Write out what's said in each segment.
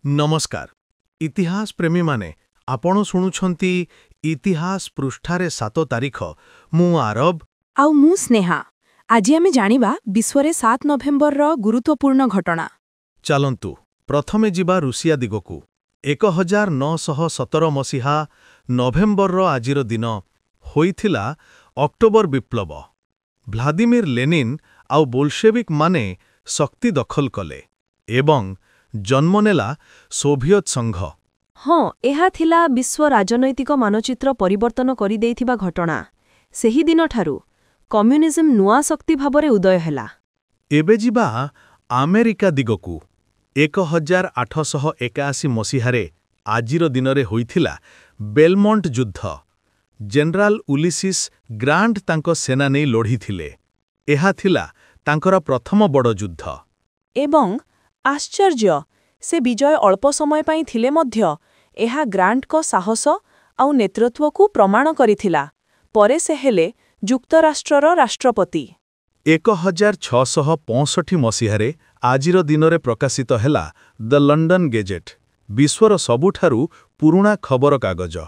नमस्कार। इतिहास प्रेमी माने आपण शुणुछंती इतिहास पृष्ठारे 7 तारीख मु आरब आउ मु स्नेहा। आज आमे जानिबा विश्वरे 7 नवेम्बर रो गुरुत्वपूर्ण घटना। चलंतु प्रथमे जिबा रुसिया दिगकु 1917 मसीहा नवेम्बर रो आजिर दिन होइथिला अक्टोबर विप्लव। व्लादिमिर लेनिन आउ बोल्शेविक माने शक्ति दखल कले एवं जन्मनेला सोभियत संघ। हाँ, एहा थिला विश्व राजनैतिक मानचित्र परिवर्तन करि देइथिबा घटना। सेही दिन ठारू कम्युनिज्म नुआ शक्ति भाबरे उदय हेला। एबे जिबा अमेरिका दिगकु 1881 मसीहारे आजिर दिनरे होइथिला बेलमंट युद्ध। जनरल उलिसिस ग्रांट तांको सेना नै लढिथिले। एहा थिला तांकर प्रथम बड़ युद्ध। एवं आश्चर्य से विजय अल्प समय पाई थिले मध्य एहा ग्रांट को साहस आउ नेतृत्व को प्रमाण करिथिला। परे से हेले युक्तराष्ट्रर राष्ट्रपति। 1665 मसीहारे आजिर दिनरे प्रकाशित हेला द लंडन गेजेट, विश्वर सबुठारु पुरुणा खबर कागज।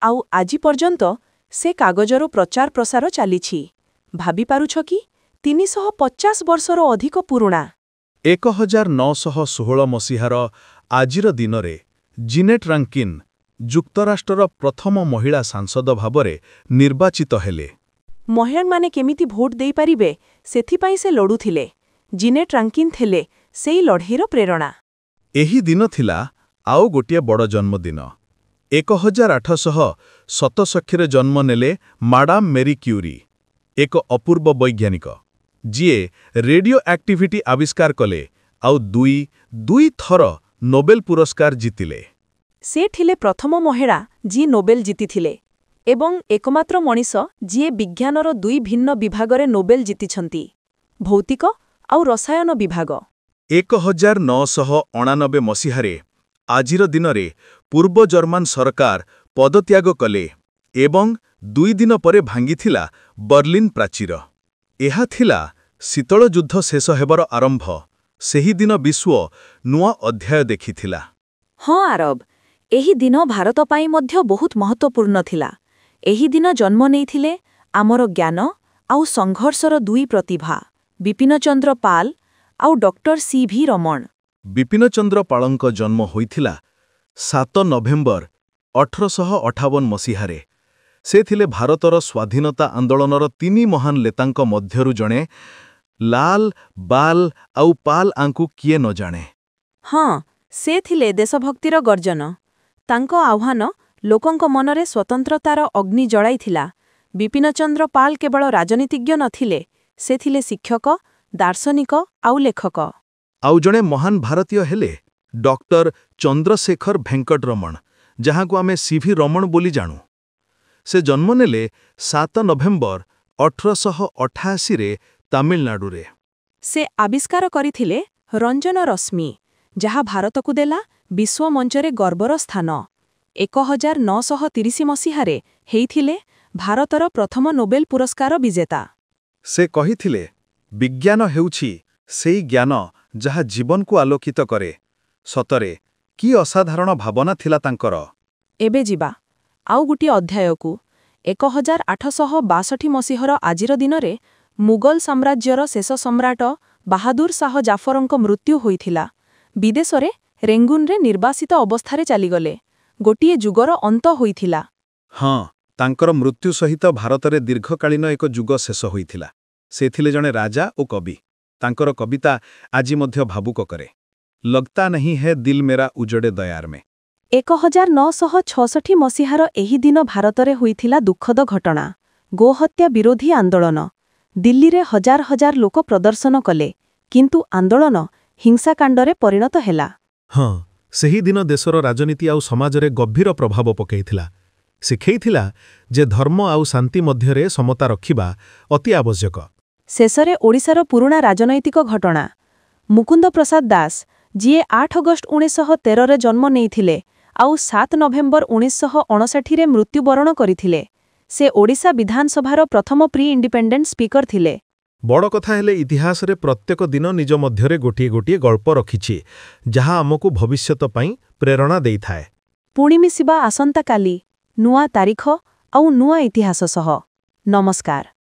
आउ आजि पर्यंत से कागजरो प्रचार प्रसार चालिछि। भाबी पारुछ कि 350 वर्षर अधिक पुरुणा। 1916 मसीहार आजिर दिनरे जीनेट रांकिन युक्तराष्ट्रर प्रथम महिला सांसद भाबरे निर्वाचित हेले। महिला माने केमिति भोट देई पारिबे सेथिपाई से लडुथिले। जीनेट रांकिन थेले सेई लढेईर प्रेरणा। एही दिन थिला आउ गोटिए बड़ जन्मदिन। 1867 जन्म नेले माडाम मेरी क्यूरी, एक अपूर्व वैज्ञानिक जिए रेडियो एक्टिविटी आविष्कार कले आउ दुई थर नोबेल पुरस्कार जीतिले। से थिले प्रथम महिला जी नोबेल जीतिथिले एवं एकमात्र मनीष जिए विज्ञानर दुई भिन्न विभागरे नोबेल जीतिछंती, भौतिक आउ रसायन विभाग। 1989 मसीहारे आजिर दिनरे पूर्व जर्मान सरकार पदत्याग कले एवं 2 दिन परे भांगिथिला बर्लिन प्राचीर। एहा थिला शीतल युद्ध शेष हेबर आरंभ। सेही दिन विश्व नुआ अध्याय देखिथिला। हाँ आरब, एही दिन भारत पाई मध्य बहुत महत्वपूर्ण थिला। एही दिन जन्म नेइथिले आमर ज्ञान आउ संघर्षर दुई प्रतिभा विपिन चंद्र पाल आउ डॉक्टर सी.भी. रमण। विपिन चंद्र पालंक जन्म होइथिला 7 नवेम्बर 1858 मसीहारे। से थिले भारतर स्वाधीनता आंदोलनर 3 महान नेतांक मध्यरु जणे। लाल, बाल आउ पाल आंकु किए न जाने। हाँ, से थिले देशभक्तिर गर्जन। तांको आह्वान लोकंक मनरे स्वतंत्रतार अग्नि जळाइथिला। विपिन चंद्र पाल केवल राजनीतिज्ञ नथिले, से थिले शिक्षक, दार्शनिक आउ लेखक। आउ जणे महान भारतीय हेले डॉक्टर चंद्रशेखर भेंकट रमण, जहांकु आमे सी.भी. रमण बोली जानू। से जन्म नेले 7 नवेम्बर 1888 रे तमिलनाडु रे। से आविष्कार करिथिले रंजन रश्मि, जहा भारत को देला विश्व मंचरे गर्वर स्थान। 1930 मसीहारे हेइथिले भारतर प्रथम नोबेल पुरस्कार विजेता। से कहिथिले विज्ञान हेउछि सेई ज्ञान जहा जीवन को आलोकित करे। सतरे की असाधारण भावना थिला तांकर। एबे जिबा आउ गुटी अध्यायकु। 1862 मसीहर आजिर दिनरे मुगल साम्राज्यर शेष सम्राट बाहादुर शाह जाफरंक मृत्यु होइथिला। विदेशरे रेंगुनरे निर्वासित अवस्थारे चालीगले। गोटिए जुगर अंत होइथिला। हाँ, तांकर मृत्यु सहित भारतरे दीर्घकालीन एक जुग शेष होइथिला। से थिले जणे राजा ओ कवि। तांकर कविता आजि मध्य भावुक करे। लगता नहीं है दिल मेरा उजड़े दयार में। 1966 मसीहार एही दिन भारतरे होइथिला दुःखद घटना, गोहत्या विरोधी आंदोलन। दिल्ली रे हजार हजार लोक प्रदर्शन कले, किंतु आंदोलन हिंसाकांडरे परिणत हेला। हाँ, सेही दिन देशर राजनीति आउ समाजरे गंभीर प्रभाव पकेइथिला। शिखैथिला जे धर्म आउ शांति मध्यरे समता रखिबा अति आवश्यक। शेषरे ओडिशार पुरुणा राजनैतिक घटना। मुकुंद प्रसाद दास जिए 8 अगस्ट 1913 रे जन्म नेइथिले आउ 7 नवेम्बर 1959 रे मृत्युवरण करिथिले। से ओडिशा विधानसभार प्रथम प्री इंडिपेंडेंट स्पीकर थिले। ବଡ଼ କଥା ହେଲେ ଇତିହାସରେ ପ୍ରତ୍ୟେକ ଦିନ ନିଜ ମଧ୍ୟରେ ଗୋଟିଏ ଗୋଟିଏ ଗଳ୍ପ ରଖିଛି ଯାହା ଆମକୁ ଭବିଷ୍ୟତ ପାଇଁ ପ୍ରେରଣା ଦେଇଥାଏ। ପୁଣି ମିଶିବା ଆସନ୍ତାକାଲି ନୂଆ ତାରିଖ ଆଉ ନୂଆ ଇତିହାସ ସହ। ନମସ୍କାର।